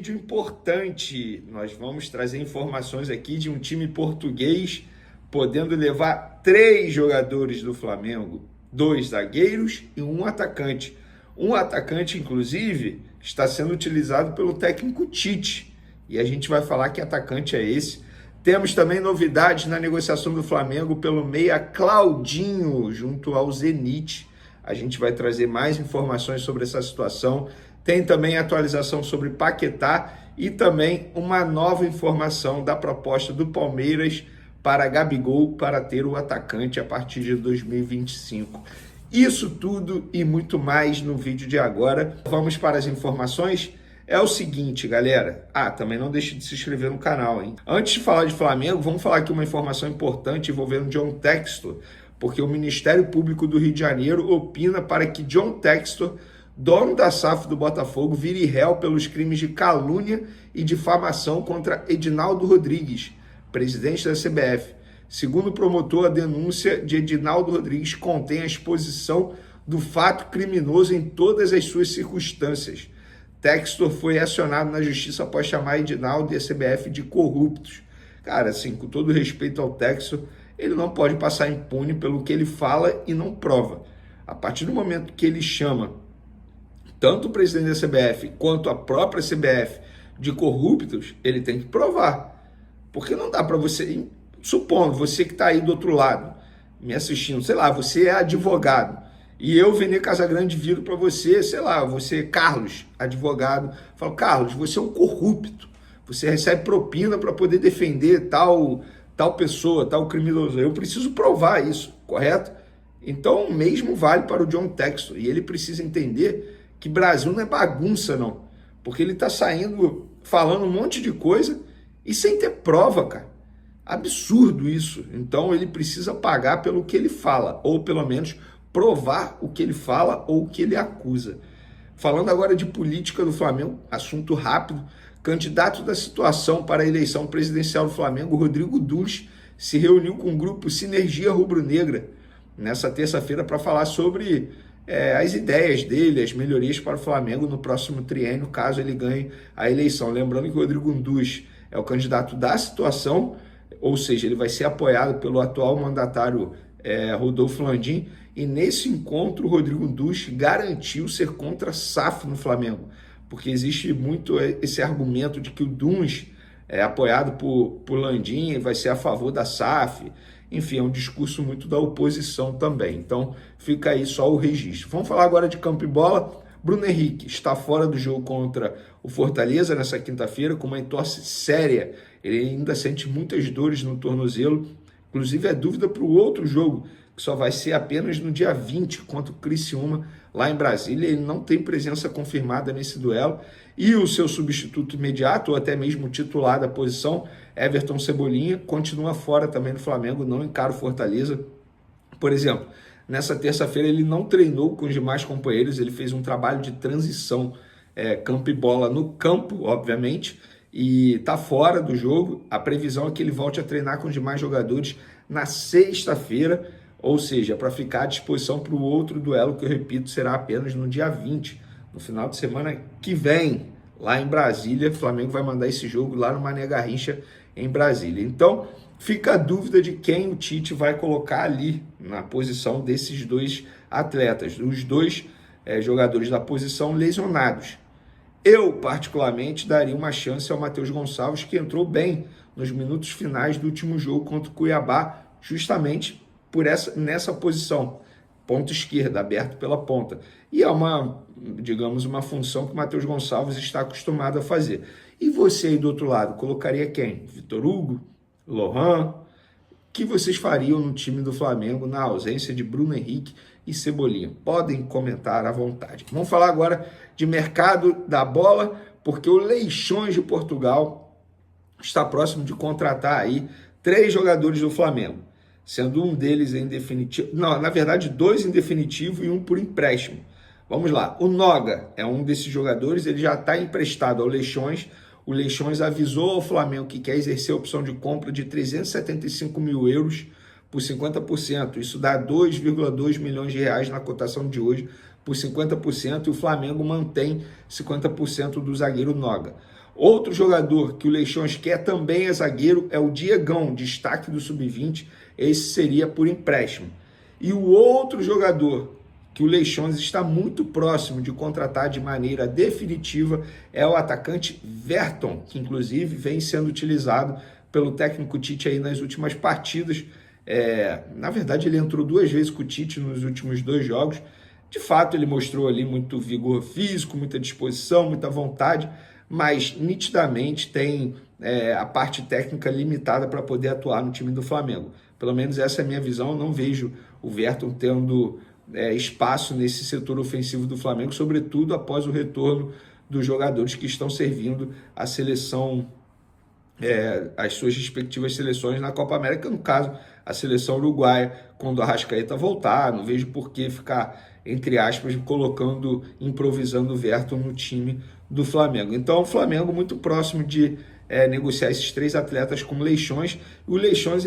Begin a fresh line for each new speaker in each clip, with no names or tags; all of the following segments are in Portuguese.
vídeo importante. Nós vamos trazer informações aqui de um time português podendo levar 3 jogadores do Flamengo, 2 zagueiros e 1 atacante. Um atacante, inclusive, está sendo utilizado pelo técnico Tite. E a gente vai falar que atacante é esse. Temos também novidades na negociação do Flamengo pelo meia Claudinho, junto ao Zenit. A gente vai trazer mais informações sobre essa situação. Tem também atualização sobre Paquetá e também uma nova informação da proposta do Palmeiras para Gabigol para ter o atacante a partir de 2025. Isso tudo e muito mais no vídeo de agora. Vamos para as informações? É o seguinte, galera. Também não deixe de se inscrever no canal, hein? Antes de falar de Flamengo, vamos falar aqui uma informação importante envolvendo John Textor, porque o Ministério Público do Rio de Janeiro opina para que John Textor, dono da SAF do Botafogo, vire réu pelos crimes de calúnia e difamação contra Edinaldo Rodrigues, presidente da CBF. Segundo o promotor, a denúncia de Edinaldo Rodrigues contém a exposição do fato criminoso em todas as suas circunstâncias. Textor foi acionado na justiça após chamar Edinaldo e a CBF de corruptos. Cara, assim, com todo respeito ao Textor, ele não pode passar impune pelo que ele fala e não prova. A partir do momento que ele chama tanto o presidente da CBF quanto a própria CBF de corruptos, ele tem que provar. Porque não dá para você, supondo, você que está aí do outro lado, me assistindo, sei lá, você é advogado, e eu, Vene Casagrande, viro para você, sei lá, você, Carlos, advogado, falo, Carlos, você é um corrupto, você recebe propina para poder defender tal pessoa, tal criminoso. Eu preciso provar isso, correto? Então, o mesmo vale para o John Textor, e ele precisa entender que Brasil não é bagunça, não, porque ele está saindo, falando um monte de coisa e sem ter prova, cara. Absurdo isso. Então, ele precisa pagar pelo que ele fala, ou pelo menos provar o que ele fala ou o que ele acusa. Falando agora de política do Flamengo, assunto rápido, candidato da situação para a eleição presidencial do Flamengo, Rodrigo Dunsch, se reuniu com o grupo Sinergia Rubro-Negra nessa terça-feira para falar sobre as ideias dele, as melhorias para o Flamengo no próximo triênio, caso ele ganhe a eleição. Lembrando que o Rodrigo Dunsch é o candidato da situação, ou seja, ele vai ser apoiado pelo atual mandatário Rodolfo Landim, e nesse encontro o Rodrigo Dunsch garantiu ser contra a SAF no Flamengo, porque existe muito esse argumento de que o Dunsch é apoiado por Landim e vai ser a favor da SAF. Enfim, é um discurso muito da oposição também. Então, fica aí só o registro. Vamos falar agora de campo e bola. Bruno Henrique está fora do jogo contra o Fortaleza nessa quinta-feira com uma entorse séria. Ele ainda sente muitas dores no tornozelo. Inclusive, é dúvida para o outro jogo, que só vai ser apenas no dia 20 contra o Criciúma, lá em Brasília. Ele não tem presença confirmada nesse duelo. E o seu substituto imediato, ou até mesmo titular da posição, Everton Cebolinha, continua fora também do Flamengo, não encara o Fortaleza. Por exemplo, nessa terça-feira ele não treinou com os demais companheiros, ele fez um trabalho de transição, campo e bola no campo, obviamente, e está fora do jogo. A previsão é que ele volte a treinar com os demais jogadores na sexta-feira, ou seja, para ficar à disposição para o outro duelo, que eu repito, será apenas no dia 20, no final de semana que vem, lá em Brasília. O Flamengo vai mandar esse jogo lá no Mané Garrincha, em Brasília. Então, fica a dúvida de quem o Tite vai colocar ali na posição desses dois atletas, os dois jogadores da posição lesionados. Eu, particularmente, daria uma chance ao Matheus Gonçalves, que entrou bem nos minutos finais do último jogo contra o Cuiabá, justamente nessa posição, ponta esquerda, aberto pela ponta. E é digamos, uma função que o Matheus Gonçalves está acostumado a fazer. E você aí do outro lado, colocaria quem? Vitor Hugo? Lohan? O que vocês fariam no time do Flamengo na ausência de Bruno Henrique e Cebolinha? Podem comentar à vontade. Vamos falar agora de mercado da bola, porque o Leixões de Portugal está próximo de contratar aí 3 jogadores do Flamengo, sendo um deles em definitivo, não, na verdade 2 em definitivo e 1 por empréstimo. Vamos lá, o Noga é um desses jogadores, ele já está emprestado ao Leixões. O Leixões avisou ao Flamengo que quer exercer a opção de compra de 375 mil euros por 50%. Isso dá 2,2 milhões de reais na cotação de hoje por 50%, e o Flamengo mantém 50% do zagueiro Noga. Outro jogador que o Leixões quer também é zagueiro, é o Diegão, destaque do Sub-20, esse seria por empréstimo. E o outro jogador que o Leixões está muito próximo de contratar de maneira definitiva é o atacante Verton, que inclusive vem sendo utilizado pelo técnico Tite aí nas últimas partidas. Na verdade, ele entrou 2 vezes com o Tite nos últimos 2 jogos. De fato, ele mostrou ali muito vigor físico, muita disposição, muita vontade, mas nitidamente tem a parte técnica limitada para poder atuar no time do Flamengo. Pelo menos essa é a minha visão. Eu não vejo o Verton tendo espaço nesse setor ofensivo do Flamengo, sobretudo após o retorno dos jogadores que estão servindo a seleção, as suas respectivas seleções na Copa América, no caso, a seleção uruguaia, quando a Arrascaeta voltar. Não vejo por que ficar, entre aspas, improvisando o Verton no time do Flamengo. Então, o Flamengo muito próximo de negociar esses 3 atletas com o Leixões. O Leixões,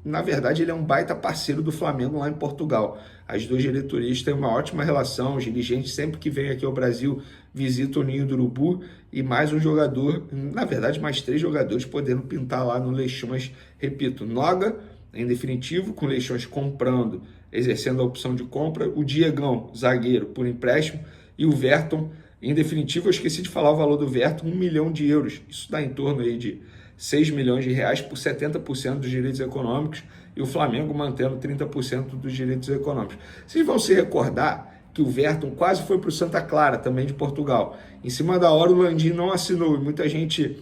na verdade, ele é um baita parceiro do Flamengo lá em Portugal. As 2 diretorias têm uma ótima relação, os dirigentes sempre que vêm aqui ao Brasil visitam o Ninho do Urubu, e mais um jogador, na verdade mais 3 jogadores podendo pintar lá no Leixões, repito, Noga, em definitivo, com o Leixões comprando, exercendo a opção de compra, o Diegão, zagueiro, por empréstimo, e o Verton, em definitivo. Eu esqueci de falar o valor do Verton, 1 milhão de euros, isso dá em torno aí de 6 milhões de reais por 70% dos direitos econômicos, e o Flamengo mantendo 30% dos direitos econômicos. Vocês vão se recordar que o Verton quase foi para o Santa Clara, também de Portugal. Em cima da hora o Landim não assinou, e muita gente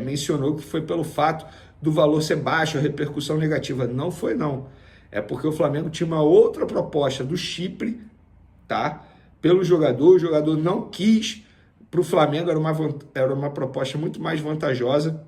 mencionou que foi pelo fato do valor ser baixo, a repercussão negativa. Não foi não, é porque o Flamengo tinha uma outra proposta do Chipre, tá? Pelo jogador, o jogador não quis. Para o Flamengo era uma proposta muito mais vantajosa.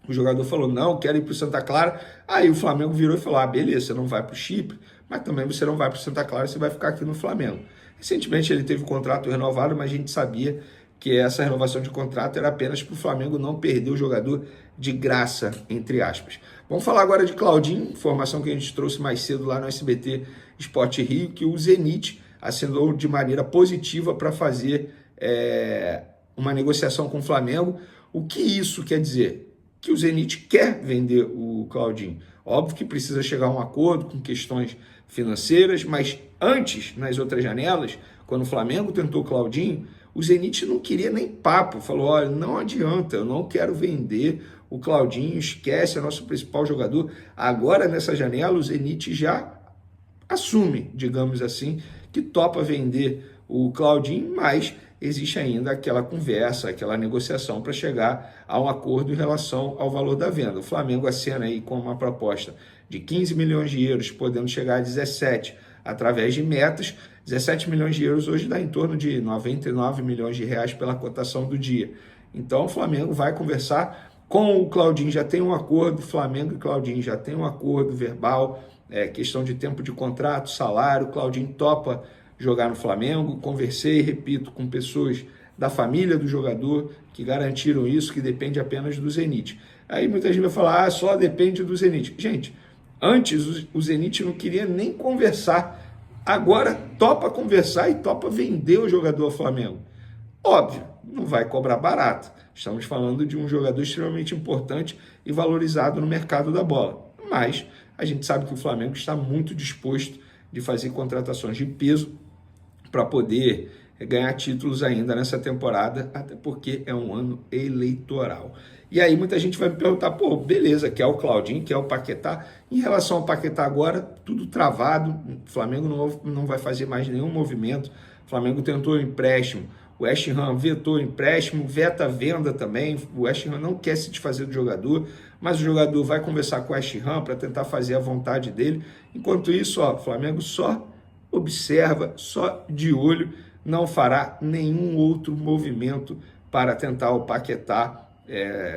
O jogador falou, não, quero ir para o Santa Clara. Aí o Flamengo virou e falou, beleza, você não vai para o Chipre, mas também você não vai para o Santa Clara, você vai ficar aqui no Flamengo. Recentemente ele teve o contrato renovado, mas a gente sabia que essa renovação de contrato era apenas para o Flamengo não perder o jogador de graça, entre aspas. Vamos falar agora de Claudinho, informação que a gente trouxe mais cedo lá no SBT Sport Rio, que o Zenit assinou de maneira positiva para fazer uma negociação com o Flamengo. O que isso quer dizer? Que o Zenit quer vender o Claudinho. Óbvio que precisa chegar a um acordo com questões financeiras, mas antes, nas outras janelas, quando o Flamengo tentou o Claudinho, o Zenit não queria nem papo, falou, olha, não adianta, eu não quero vender o Claudinho, esquece, é nosso principal jogador. Agora, nessa janela, o Zenit já assume, digamos assim, que topa vender o Claudinho, mas existe ainda aquela conversa, aquela negociação para chegar a um acordo em relação ao valor da venda. O Flamengo acena aí com uma proposta de 15 milhões de euros, podendo chegar a 17 através de metas. 17 milhões de euros hoje dá em torno de 99 milhões de reais pela cotação do dia. Então o Flamengo vai conversar com o Claudinho, já tem um acordo, Flamengo e Claudinho já tem um acordo verbal, questão de tempo de contrato, salário. O Claudinho topa jogar no Flamengo. Conversei, repito, com pessoas da família do jogador que garantiram isso, que depende apenas do Zenit. Aí muita gente vai falar, só depende do Zenit. Gente, antes o Zenit não queria nem conversar, agora topa conversar e topa vender o jogador ao Flamengo. Óbvio, não vai cobrar barato. Estamos falando de um jogador extremamente importante e valorizado no mercado da bola. Mas a gente sabe que o Flamengo está muito disposto de fazer contratações de peso para poder ganhar títulos ainda nessa temporada, até porque é um ano eleitoral. E aí muita gente vai me perguntar, pô, beleza, quer o Claudinho, quer o Paquetá. Em relação ao Paquetá agora, tudo travado, o Flamengo não vai fazer mais nenhum movimento. O Flamengo tentou o empréstimo, o West Ham vetou o empréstimo, veta a venda também. O West Ham não quer se desfazer do jogador, mas o jogador vai conversar com o West Ham para tentar fazer a vontade dele. Enquanto isso, o Flamengo só observa, só de olho, não fará nenhum outro movimento para tentar o Paquetá.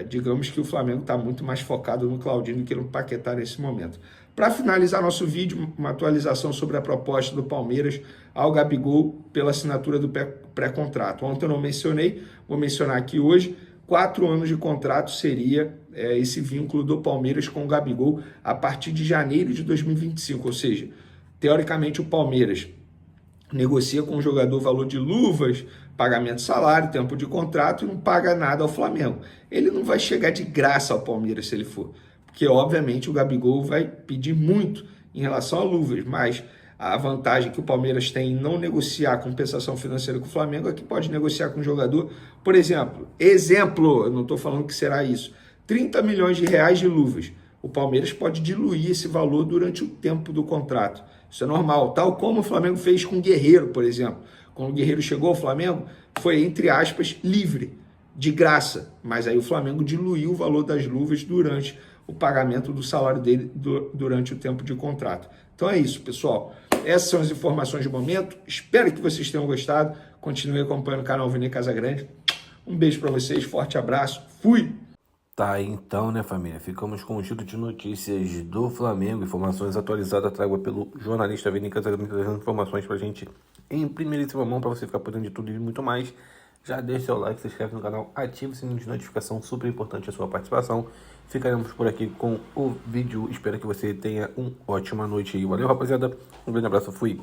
Digamos que o Flamengo está muito mais focado no Claudinho do que no Paquetá nesse momento. Para finalizar nosso vídeo, uma atualização sobre a proposta do Palmeiras ao Gabigol pela assinatura do pré-contrato. Ontem eu não mencionei, vou mencionar aqui hoje. 4 anos de contrato seria esse vínculo do Palmeiras com o Gabigol a partir de janeiro de 2025, ou seja, teoricamente o Palmeiras negocia com o jogador valor de luvas pagamento de salário, tempo de contrato e não paga nada ao Flamengo. Ele não vai chegar de graça ao Palmeiras se ele for, porque obviamente o Gabigol vai pedir muito em relação a luvas, mas a vantagem que o Palmeiras tem em não negociar compensação financeira com o Flamengo é que pode negociar com o jogador, por exemplo, eu não estou falando que será isso, 30 milhões de reais de luvas. O Palmeiras pode diluir esse valor durante o tempo do contrato. Isso é normal, tal como o Flamengo fez com o Guerreiro, por exemplo. Quando o Guerreiro chegou ao Flamengo, foi, entre aspas, livre, de graça. Mas aí o Flamengo diluiu o valor das luvas durante o pagamento do salário dele durante o tempo de contrato. Então é isso, pessoal. Essas são as informações de momento. Espero que vocês tenham gostado. Continue acompanhando o canal Vini Casagrande. Um beijo para vocês, forte abraço. Fui!
Tá, então, né, família? Ficamos com o giro de notícias do Flamengo. Informações atualizadas trago pelo jornalista Vini Casagrande, trazendo informações pra gente em primeiríssima mão, pra você ficar por dentro de tudo e muito mais. Já deixa seu like, se inscreve no canal, ativa o sininho de notificação, super importante a sua participação. Ficaremos por aqui com o vídeo. Espero que você tenha uma ótima noite aí. Valeu, rapaziada. Um grande abraço, fui!